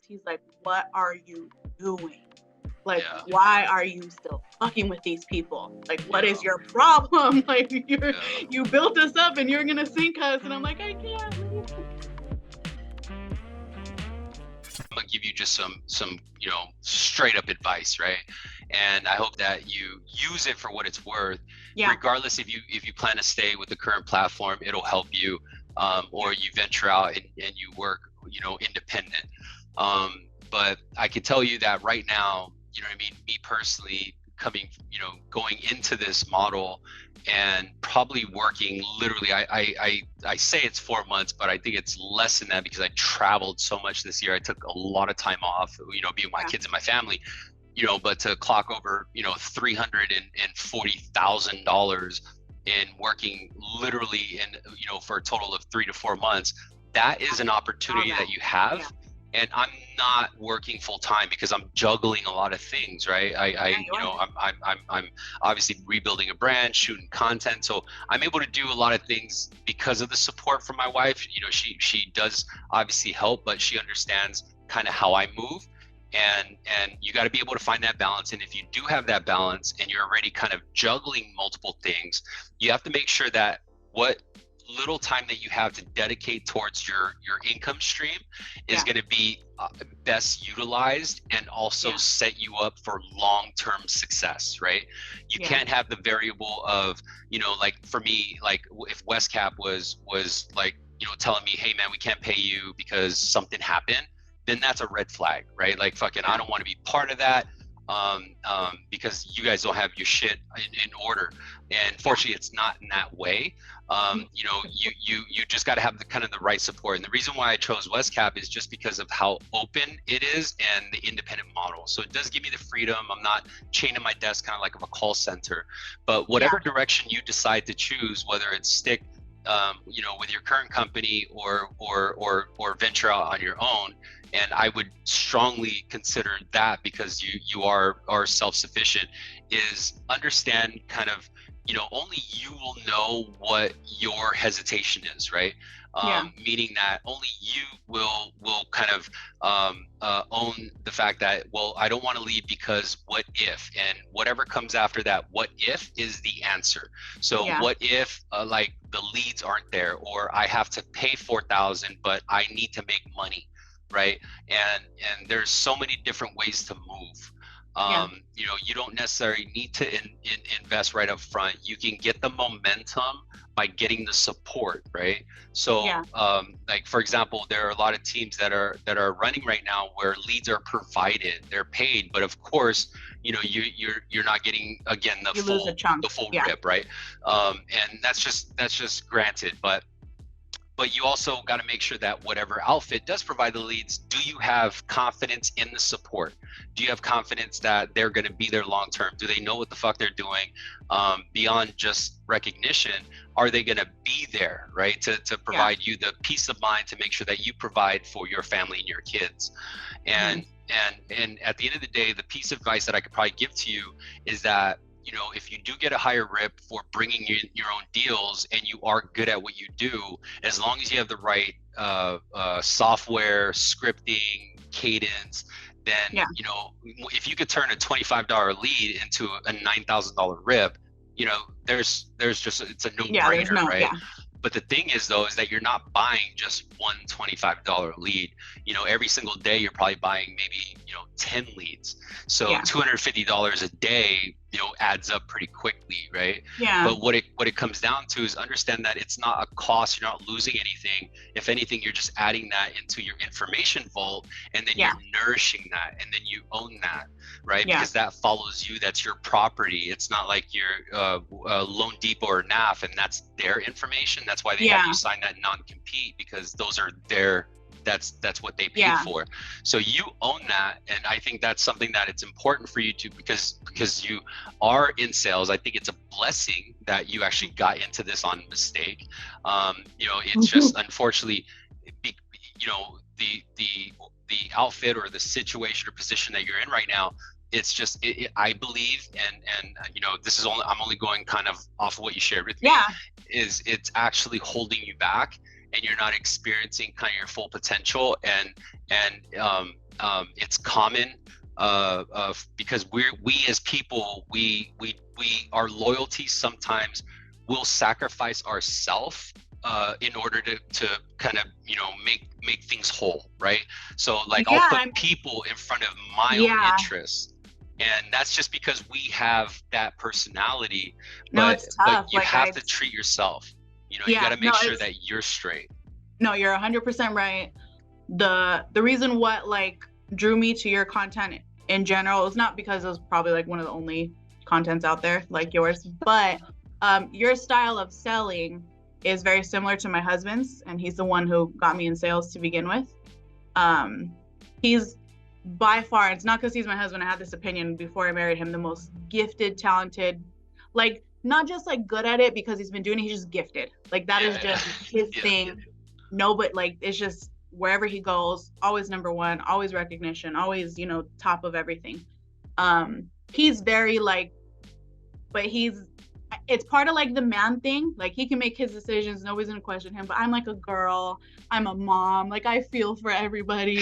he's like, what are you doing? Like, Yeah. why are you still fucking with these people? Like, what is Yeah. your problem? Like, Yeah. you built us up and you're gonna sink us. And I'm like, I can't leave. I'm gonna give you just some straight up advice, right? And I hope that you use it for what it's worth. Yeah. Regardless if you plan to stay with the current platform, it'll help you, or you venture out and you work, independent. But I can tell you that right now, you know what I mean, me personally going into this model and probably working literally, I say it's 4 months, but I think it's less than that because I traveled so much this year. I took a lot of time off, being with my kids and my family, but to clock over, $340,000 in working literally for a total of 3 to 4 months, that is an opportunity that you have. Yeah. And I'm not working full time because I'm juggling a lot of things, right? I'm obviously rebuilding a brand, shooting content, so I'm able to do a lot of things because of the support from my wife. She does obviously help, but she understands kind of how I move, and you got to be able to find that balance. And if you do have that balance and you're already kind of juggling multiple things, you have to make sure that what little time that you have to dedicate towards your income stream is going to be best utilized and also set you up for long-term success, right? You can't have the variable of, like for me, like if Westcap was like, telling me, hey man, we can't pay you because something happened, then that's a red flag, right? Like fucking, I don't want to be part of that. Because you guys don't have your shit in order, and fortunately it's not in that way. You just got to have the kind of the right support. And the reason why I chose Westcap is just because of how open it is and the independent model. So it does give me the freedom. I'm not chained to my desk kind of like of a call center, but whatever direction you decide to choose, whether it's stick with your current company or venture out on your own. And I would strongly consider that, because you are self-sufficient, is understand kind of, only you will know what your hesitation is, right? Meaning that only you will kind of own the fact that, well, I don't want to leave because what if, and whatever comes after that what if is the answer. So what if like the leads aren't there, or I have to pay 4,000 but I need to make money, right? And there's so many different ways to move. You don't necessarily need to invest right up front. You can get the momentum by getting the support, right? So like for example, there are a lot of teams that are running right now where leads are provided, they're paid, but of course you're not getting, again, the full rip, right? And that's just granted, but you also got to make sure that whatever outfit does provide the leads, do you have confidence in the support? Do you have confidence that they're going to be there long term? Do they know what the fuck they're doing? Beyond just recognition, are they going to be there, right? To provide you the peace of mind to make sure that you provide for your family and your kids. And at the end of the day, the piece of advice that I could probably give to you is that, if you do get a higher rip for bringing your own deals and you are good at what you do, as long as you have the right software, scripting, cadence, then, if you could turn a $25 lead into a $9,000 rip, there's just, it's a no-brainer, right? Yeah. But the thing is, though, is that you're not buying just one $25 lead. Every single day you're probably buying maybe 10 leads. So $250 a day adds up pretty quickly, right? But what it comes down to is understand that it's not a cost. You're not losing anything. If anything, you're just adding that into your information vault, and then you're nourishing that, and then you own that, right? Because that follows you. That's your property. It's not like you're Loan Depot or NAF and that's their information. That's why they have you sign that non-compete, because those are their, that's what they paid for. So you own that, and I think that's something that it's important for you to, because you are in sales. I think it's a blessing that you actually got into this on mistake. It's just unfortunately, the outfit or the situation or position that you're in right now, it's just I believe, and this is I'm only going kind of off of what you shared with me, is it's actually holding you back, and you're not experiencing kind of your full potential, and it's common because we as people, our loyalty sometimes will sacrifice ourself in order to kind of, you know, make things whole, right? So like I'll put people in front of my own interests, and that's just because we have that personality. No, it's tough. But you have to treat yourself. You know, you got to make sure that you're straight. No, you're 100% right. The reason what like drew me to your content in general is not because it was probably like one of the only contents out there like yours, but your style of selling is very similar to my husband's, and he's the one who got me in sales to begin with. He's by far, it's not because he's my husband, I had this opinion before I married him, the most gifted, talented, like not just like good at it because he's been doing it, he's just gifted. Like that is just his thing. No, but like it's just wherever he goes, always number one, always recognition, always, you know, top of everything. He's very like, but it's part of like the man thing. Like he can make his decisions, nobody's gonna question him. But I'm like a girl, I'm a mom, like I feel for everybody.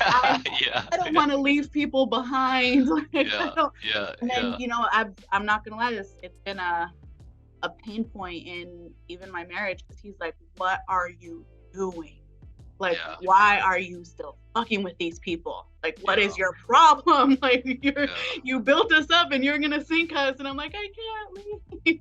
I don't want to leave people behind. Like, and then, you know, I'm not gonna lie, it's been a pain point in even my marriage, because he's like, what are you doing? Like, why are you still fucking with these people? Like, what is your problem? Like, you built us up and you're gonna sink us. And I'm like, I can't leave.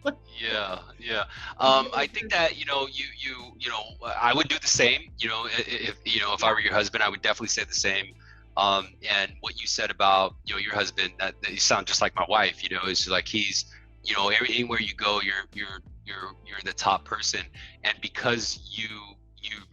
I think that, you know, you know, I would do the same. You know, if I were your husband, I would definitely say the same. And what you said about, you know, your husband, that you sound just like my wife. You know, it's like he's, you know, anywhere you go, you're the top person, and because you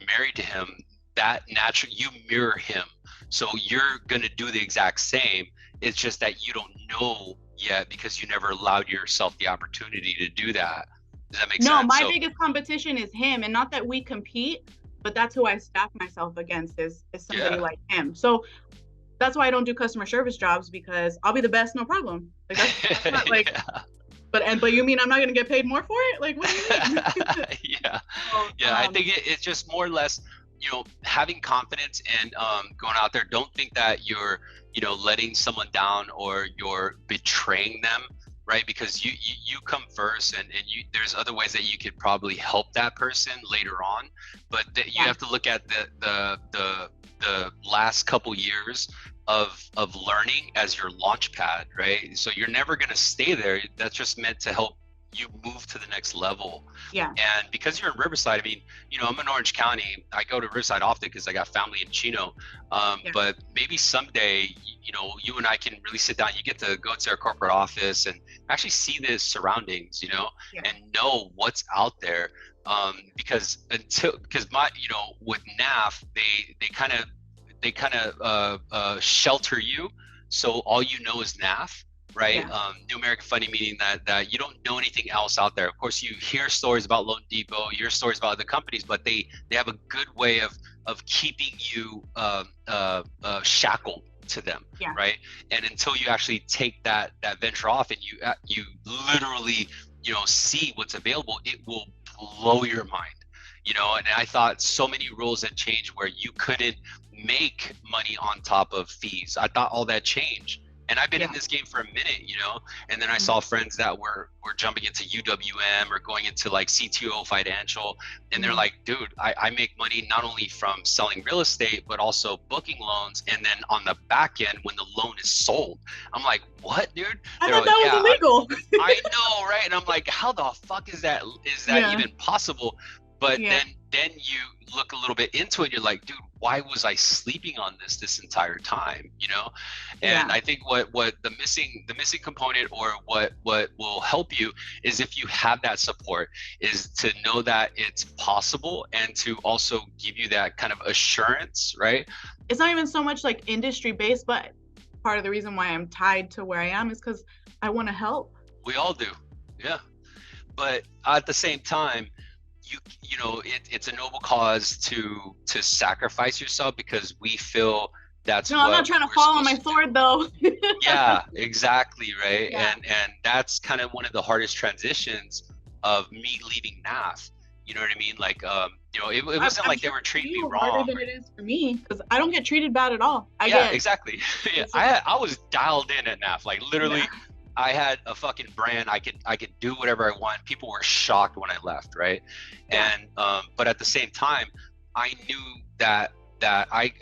married to him, that naturally you mirror him, so you're gonna do the exact same. It's just that you don't know yet because you never allowed yourself the opportunity to do that. Does that make sense? No, my biggest competition is him, and not that we compete, but that's who I stack myself against is somebody like him. So that's why I don't do customer service jobs, because I'll be the best, no problem. Like that's not like but you mean I'm not gonna get paid more for it? Like, what do you mean? I think it's just more or less, you know, having confidence and going out there. Don't think that you're, you know, letting someone down or you're betraying them, right? Because you come first, and there's other ways that you could probably help that person later on, but you have to look at the last couple years of learning as your launch pad, right? So you're never going to stay there. That's just meant to help you move to the next level. And because you're in Riverside, I mean, you know, I'm in Orange County. I go to Riverside often because I got family in Chino. But maybe someday, you know, you and I can really sit down. You get to go to our corporate office and actually see the surroundings, you know, and know what's out there. Because my, you know, with NAF, they kind of shelter you, so all you know is NAF, right? New American Funding, meaning that you don't know anything else out there. Of course, you hear stories about Loan Depot, you hear stories about other companies, but they have a good way of keeping you shackled to them, right? And until you actually take that venture off and you literally, you know, see what's available, it will blow your mind. You know, and I thought so many rules had changed where you couldn't make money on top of fees. I thought all that changed. And I've been in this game for a minute, you know, and then I saw friends that were jumping into UWM or going into like CTO Financial, and they're like, dude, I make money not only from selling real estate, but also booking loans. And then on the back end, when the loan is sold, I'm like, what, dude? I thought that was illegal. I know, right? And I'm like, how the fuck is that even possible? But then you look a little bit into it, you're like, dude, why was I sleeping on this entire time, you know? And I think what the missing component, or what will help you, is if you have that support, is to know that it's possible, and to also give you that kind of assurance, right? It's not even so much like industry based, but part of the reason why I'm tied to where I am is because I want to help. We all do, but at the same time, you know, it's a noble cause to sacrifice yourself, because we feel that's I'm not trying to fall on my sword though. Exactly, right? And that's kind of one of the hardest transitions of me leaving NAF, You know what I mean? Like, you know, it wasn't like they were treating me wrong. Harder than it is for me, because I don't get treated bad at all. Exactly. Yeah, I was dialed in at NAF. Like literally, I had a fucking brand. I could do whatever I want. People were shocked when I left, right? And but at the same time, I knew that I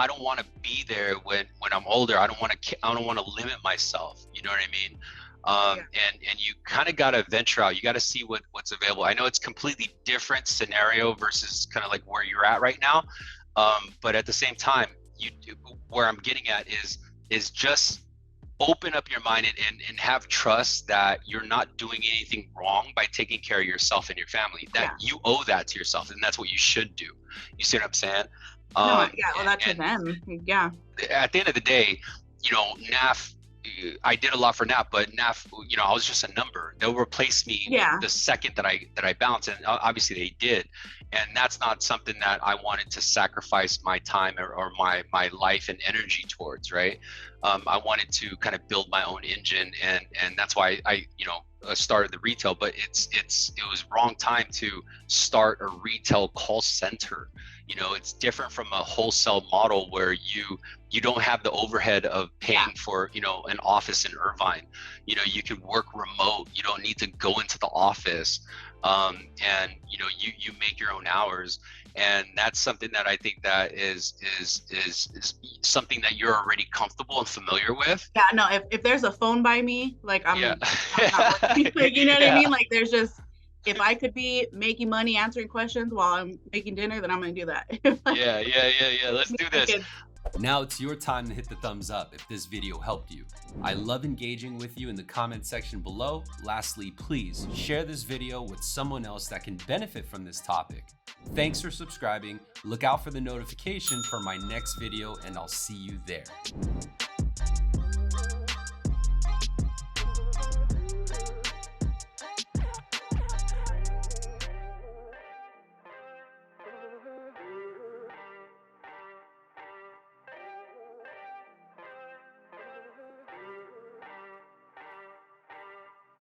don't want to be there when I'm older. I don't want to limit myself. You know what I mean? And you kind of got to venture out. You got to see what's available. I know it's completely different scenario versus kind of like where you're at right now. But at the same time, where I'm getting at is just open up your mind and have trust that you're not doing anything wrong by taking care of yourself and your family. That you owe that to yourself, and that's what you should do. You see what I'm saying? Well, that's to them. Yeah. At the end of the day, you know, NAF, I did a lot for NAF, but NAF, you know, I was just a number. They'll replace me the second that I bounce, and obviously they did. And that's not something that I wanted to sacrifice my time or my life and energy towards, right? I wanted to kind of build my own engine, and that's why I you know, started the retail. But it was wrong time to start a retail call center. You know, it's different from a wholesale model where you don't have the overhead of paying for, you know, an office in Irvine. You know, you can work remote. You don't need to go into the office, and you know, you make your own hours. And that's something that I think that is something that you're already comfortable and familiar with. Yeah, no, if there's a phone by me, like I'm not working. Like, you know what I mean? Like there's just, if I could be making money answering questions while I'm making dinner, then I'm gonna do that. Yeah. Let's do this. Now it's your time to hit the thumbs up if this video helped you. I love engaging with you in the comment section below. Lastly, please share this video with someone else that can benefit from this topic. Thanks for subscribing. Look out for the notification for my next video, and I'll see you there.